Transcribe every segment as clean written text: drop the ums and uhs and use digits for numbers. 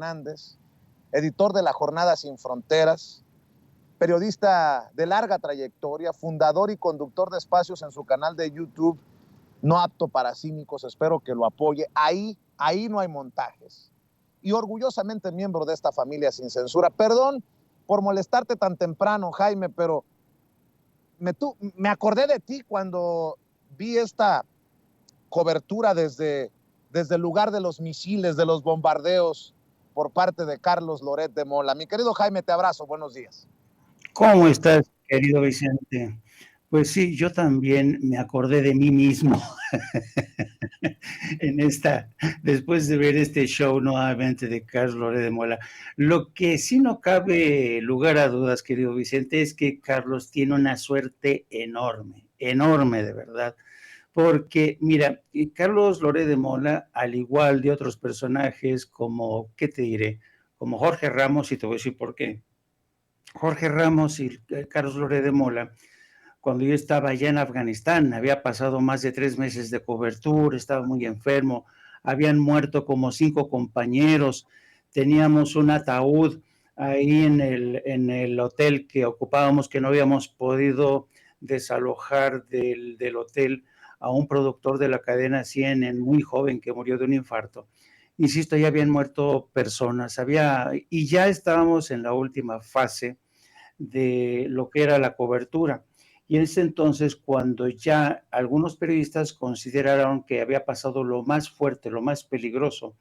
Hernández, editor de La Jornada Sin Fronteras, periodista de larga trayectoria, fundador y conductor de espacios en su canal de YouTube, No Apto para Cínicos, espero que lo apoye. Ahí no hay montajes. Y orgullosamente miembro de esta familia sin censura. Perdón por molestarte tan temprano, Jaime, pero me acordé de ti cuando vi esta cobertura desde el lugar de los misiles, de los bombardeos por parte de Carlos Loret de Mola. Mi querido Jaime, te abrazo, buenos días. ¿Cómo estás, querido Vicente? Pues sí, yo también me acordé de mí mismo después de ver este show nuevamente de Carlos Loret de Mola. Lo que sí no cabe lugar a dudas, querido Vicente, es que Carlos tiene una suerte enorme, enorme de verdad. Porque, mira, Carlos Loret de Mola, al igual de otros personajes como, ¿qué te diré? Como Jorge Ramos, y te voy a decir por qué. Jorge Ramos y Carlos Loret de Mola, cuando yo estaba allá en Afganistán, había pasado más de 3 meses de cobertura, estaba muy enfermo, habían muerto como 5 compañeros, teníamos un ataúd ahí en el hotel que ocupábamos, que no habíamos podido desalojar del hotel a un productor de la cadena CNN, muy joven, que murió de un infarto. Insisto, ya habían muerto personas, y ya estábamos en la última fase de lo que era la cobertura. Y en ese entonces, cuando ya algunos periodistas consideraron que había pasado lo más fuerte, lo más peligroso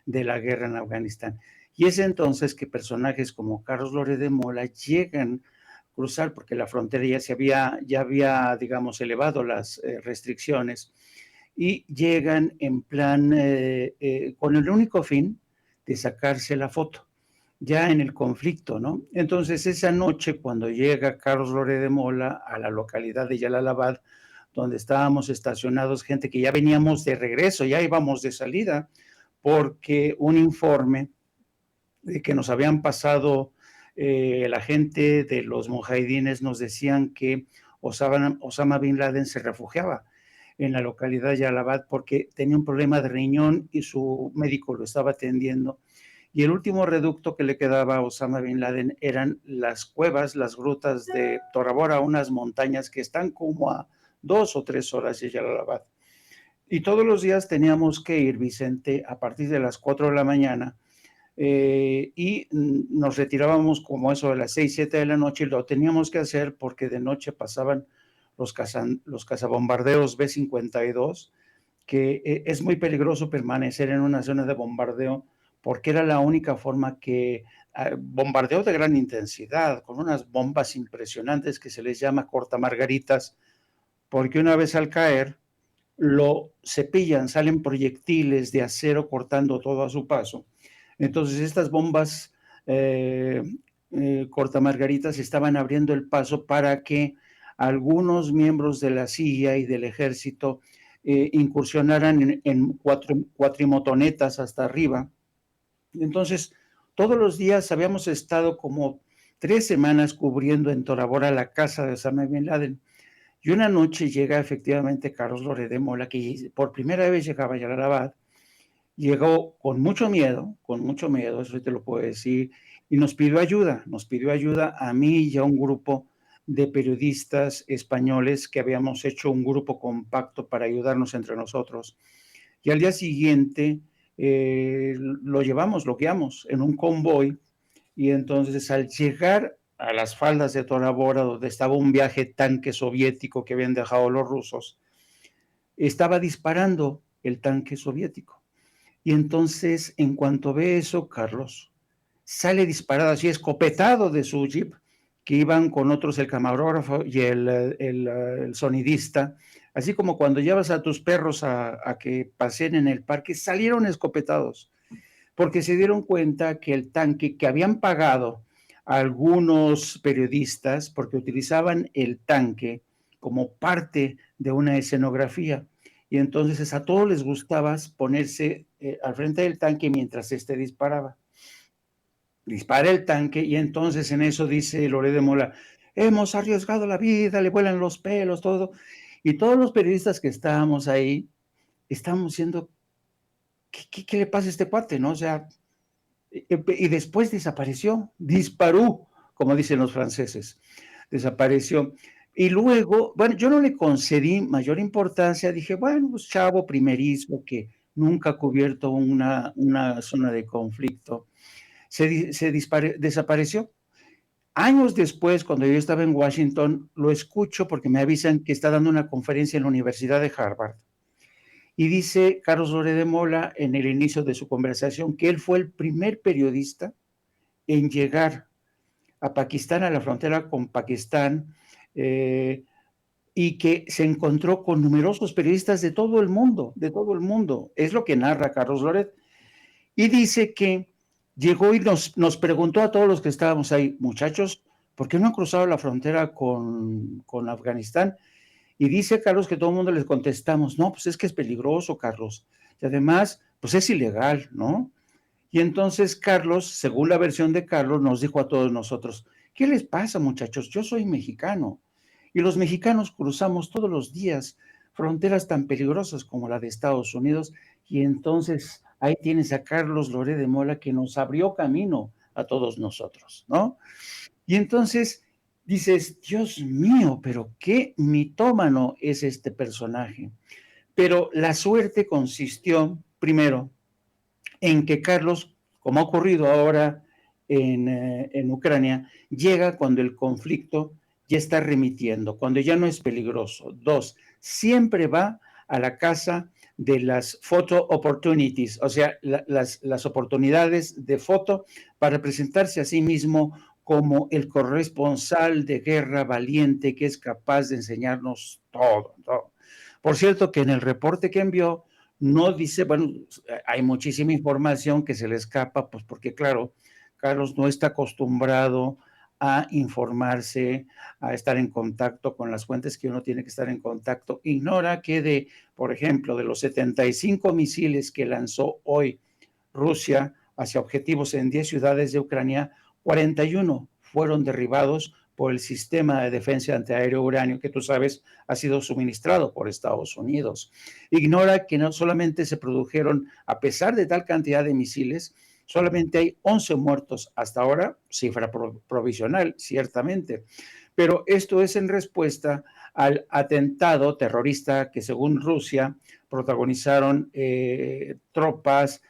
de la guerra en Afganistán. Y es entonces que personajes como Carlos Loret de Mola llegan a cruzar, porque la frontera ya había, digamos, elevado las restricciones, y llegan en plan, con el único fin de sacarse la foto ya en el conflicto, ¿no? Entonces, esa noche, cuando llega Carlos Loret de Mola a la localidad de Yalalabad, donde estábamos estacionados, gente que ya veníamos de regreso, ya íbamos de salida, porque un informe de que nos habían pasado la gente de los mujahidines nos decían que Osama Bin Laden se refugiaba en la localidad de Yalalabad porque tenía un problema de riñón y su médico lo estaba atendiendo. Y el último reducto que le quedaba a Osama Bin Laden eran las cuevas, las grutas de Tora Bora, unas montañas que están como a 2 o 3 horas de Jalalabad. Y todos los días teníamos que ir, Vicente, a partir de las 4 de la mañana, y nos retirábamos como eso de las 6, 7 de la noche, y lo teníamos que hacer porque de noche pasaban los cazabombarderos B-52, que es muy peligroso permanecer en una zona de bombardeo porque era la única forma que bombardeo de gran intensidad, con unas bombas impresionantes que se les llama cortamargaritas, porque una vez al caer lo cepillan, salen proyectiles de acero cortando todo a su paso. Entonces estas bombas cortamargaritas estaban abriendo el paso para que algunos miembros de la CIA y del ejército incursionaran en cuatrimotonetas hasta arriba. Entonces, todos los días habíamos estado como 3 semanas cubriendo en Tora Bora la casa de Osama Bin Laden. Y una noche llega efectivamente Carlos Loret de Mola, que por primera vez llegaba a Yalalabad. Llegó con mucho miedo, eso te lo puedo decir, y nos pidió ayuda a mí y a un grupo de periodistas españoles que habíamos hecho un grupo compacto para ayudarnos entre nosotros. Y al día siguiente lo guiamos en un convoy, y entonces al llegar a las faldas de Tora Bora, donde estaba un viaje tanque soviético que habían dejado los rusos, estaba disparando el tanque soviético. Y entonces, en cuanto ve eso, Carlos sale disparado, así escopetado de su jeep, que iban con otros, el camarógrafo y el sonidista, así como cuando llevas a tus perros a que paseen en el parque, salieron escopetados, porque se dieron cuenta que el tanque que habían pagado a algunos periodistas, porque utilizaban el tanque como parte de una escenografía, y entonces a todos les gustaba ponerse al frente del tanque mientras disparaba. Dispara el tanque y entonces en eso dice Loret de Mola, hemos arriesgado la vida, le vuelan los pelos, todo. Y todos los periodistas que estábamos ahí, estábamos diciendo, ¿qué le pasa a este cuate, no? O sea, y después desapareció, disparó, como dicen los franceses, desapareció. Y luego, bueno, yo no le concedí mayor importancia, dije, bueno, pues chavo primerizo que nunca ha cubierto una zona de conflicto, desapareció. Años después, cuando yo estaba en Washington, lo escucho porque me avisan que está dando una conferencia en la Universidad de Harvard. Y dice Carlos Loret de Mola en el inicio de su conversación que él fue el primer periodista en llegar a Pakistán, a la frontera con Pakistán, y que se encontró con numerosos periodistas de todo el mundo, de todo el mundo. Es lo que narra Carlos Loret. Y dice que llegó y nos preguntó a todos los que estábamos ahí, muchachos, ¿por qué no han cruzado la frontera con Afganistán? Y dice Carlos que todo el mundo les contestamos, no, pues es que es peligroso, Carlos. Y además, pues es ilegal, ¿no? Y entonces Carlos, según la versión de Carlos, nos dijo a todos nosotros, ¿qué les pasa, muchachos? Yo soy mexicano y los mexicanos cruzamos todos los días fronteras tan peligrosas como la de Estados Unidos. Y entonces ahí tienes a Carlos Loret de Mola que nos abrió camino a todos nosotros, ¿no? Y entonces dices, Dios mío, pero qué mitómano es este personaje. Pero la suerte consistió, primero, en que Carlos, como ha ocurrido ahora en Ucrania, llega cuando el conflicto ya está remitiendo, cuando ya no es peligroso. Dos, siempre va a la casa de las photo opportunities, o sea, las oportunidades de foto para presentarse a sí mismo como el corresponsal de guerra valiente que es capaz de enseñarnos todo, todo. Por cierto, que en el reporte que envió no dice, bueno, hay muchísima información que se le escapa, pues porque claro, Carlos no está acostumbrado a informarse, a estar en contacto con las fuentes que uno tiene que estar en contacto. Ignora que por ejemplo, de los 75 misiles que lanzó hoy Rusia hacia objetivos en 10 ciudades de Ucrania, 41 fueron derribados por el sistema de defensa antiaéreo uranio que tú sabes ha sido suministrado por Estados Unidos. Ignora que no solamente se produjeron, a pesar de tal cantidad de misiles, solamente hay 11 muertos hasta ahora, cifra provisional, ciertamente, pero esto es en respuesta al atentado terrorista que según Rusia protagonizaron tropas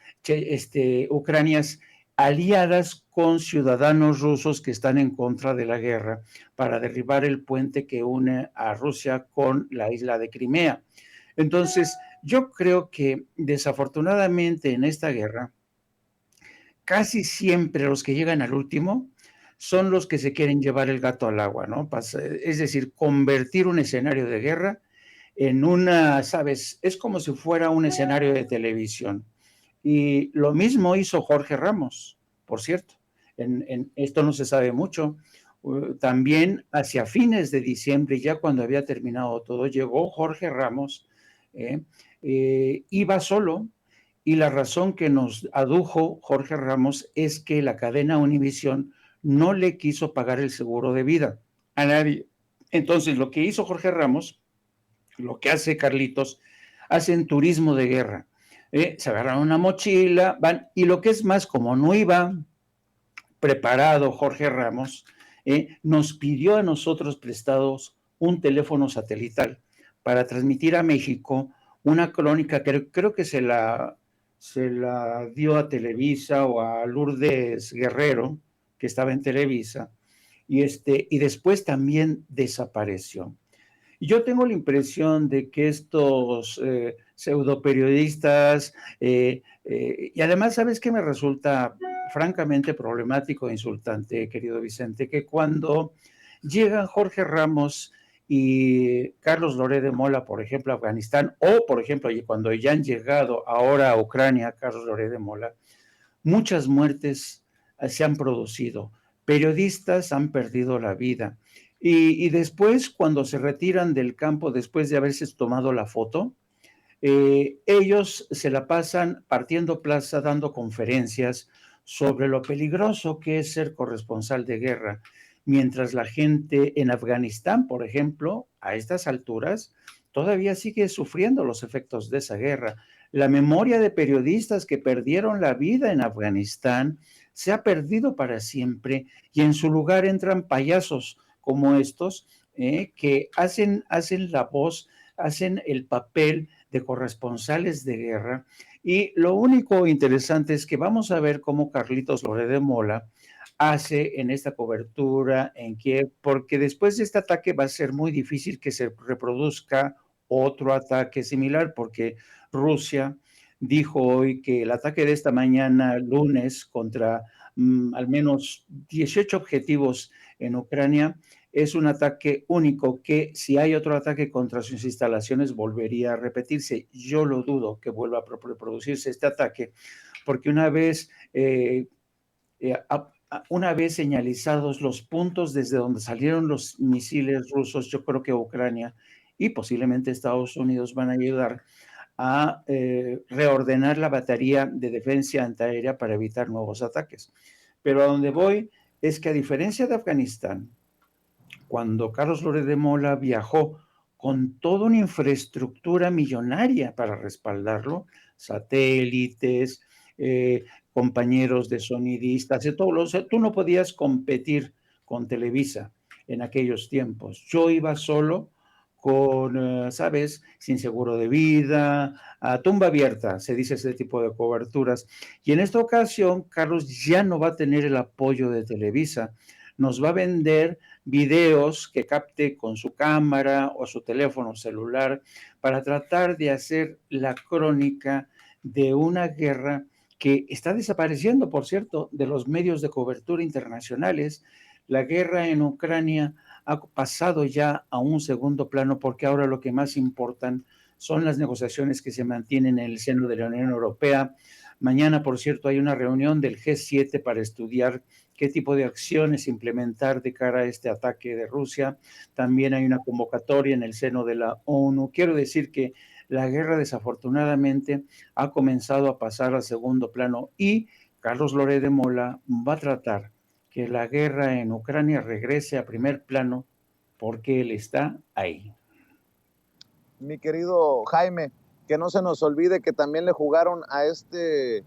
ucranias aliadas con ciudadanos rusos que están en contra de la guerra para derribar el puente que une a Rusia con la isla de Crimea. Entonces, yo creo que desafortunadamente en esta guerra, casi siempre los que llegan al último son los que se quieren llevar el gato al agua, ¿no? Es decir, convertir un escenario de guerra en ¿sabes? Es como si fuera un escenario de televisión. Y lo mismo hizo Jorge Ramos, por cierto. Esto no se sabe mucho. También hacia fines de diciembre, ya cuando había terminado todo, llegó Jorge Ramos, iba solo, y la razón que nos adujo Jorge Ramos es que la cadena Univisión no le quiso pagar el seguro de vida a nadie. Entonces, lo que hizo Jorge Ramos, lo que hace Carlitos, hacen turismo de guerra. Se agarran una mochila, van, y lo que es más, como no iba preparado Jorge Ramos, nos pidió a nosotros prestados un teléfono satelital para transmitir a México una crónica que creo que se la dio a Televisa o a Lourdes Guerrero, que estaba en Televisa, y después también desapareció. Y yo tengo la impresión de que estos pseudo periodistas, y además, ¿sabes qué me resulta francamente problemático e insultante, querido Vicente? Que cuando llegan Jorge Ramos y Carlos Loret de Mola, por ejemplo, a Afganistán, o por ejemplo, cuando ya han llegado ahora a Ucrania, Carlos Loret de Mola, muchas muertes se han producido, periodistas han perdido la vida. Y después, cuando se retiran del campo, después de haberse tomado la foto, ellos se la pasan partiendo plaza, dando conferencias sobre lo peligroso que es ser corresponsal de guerra, mientras la gente en Afganistán, por ejemplo, a estas alturas, todavía sigue sufriendo los efectos de esa guerra. La memoria de periodistas que perdieron la vida en Afganistán se ha perdido para siempre y en su lugar entran payasos como estos que hacen la voz, hacen el papel de corresponsales de guerra. Y lo único interesante es que vamos a ver cómo Carlitos Loré de Mola hace en esta cobertura en Kiev, porque después de este ataque va a ser muy difícil que se reproduzca otro ataque similar, porque Rusia dijo hoy que el ataque de esta mañana, lunes, contra al menos 18 objetivos en Ucrania, es un ataque único que si hay otro ataque contra sus instalaciones volvería a repetirse. Yo lo dudo que vuelva a reproducirse este ataque, porque una vez señalizados los puntos desde donde salieron los misiles rusos, yo creo que Ucrania y posiblemente Estados Unidos van a ayudar a reordenar la batería de defensa antiaérea para evitar nuevos ataques. Pero a donde voy es que a diferencia de Afganistán, cuando Carlos Lórez de Mola viajó con toda una infraestructura millonaria para respaldarlo, satélites, compañeros de sonidistas, de todo, o sea, tú no podías competir con Televisa en aquellos tiempos. Yo iba solo con, ¿sabes? Sin seguro de vida, a tumba abierta, se dice ese tipo de coberturas. Y en esta ocasión, Carlos ya no va a tener el apoyo de Televisa, nos va a vender videos que capte con su cámara o su teléfono celular para tratar de hacer la crónica de una guerra que está desapareciendo, por cierto, de los medios de cobertura internacionales. La guerra en Ucrania ha pasado ya a un segundo plano porque ahora lo que más importan son las negociaciones que se mantienen en el seno de la Unión Europea. Mañana, por cierto, hay una reunión del G7 para estudiar qué tipo de acciones implementar de cara a este ataque de Rusia. También hay una convocatoria en el seno de la ONU. Quiero decir que la guerra desafortunadamente ha comenzado a pasar al segundo plano y Carlos Loré de Mola va a tratar que la guerra en Ucrania regrese a primer plano porque él está ahí. Mi querido Jaime, que no se nos olvide que también le jugaron a este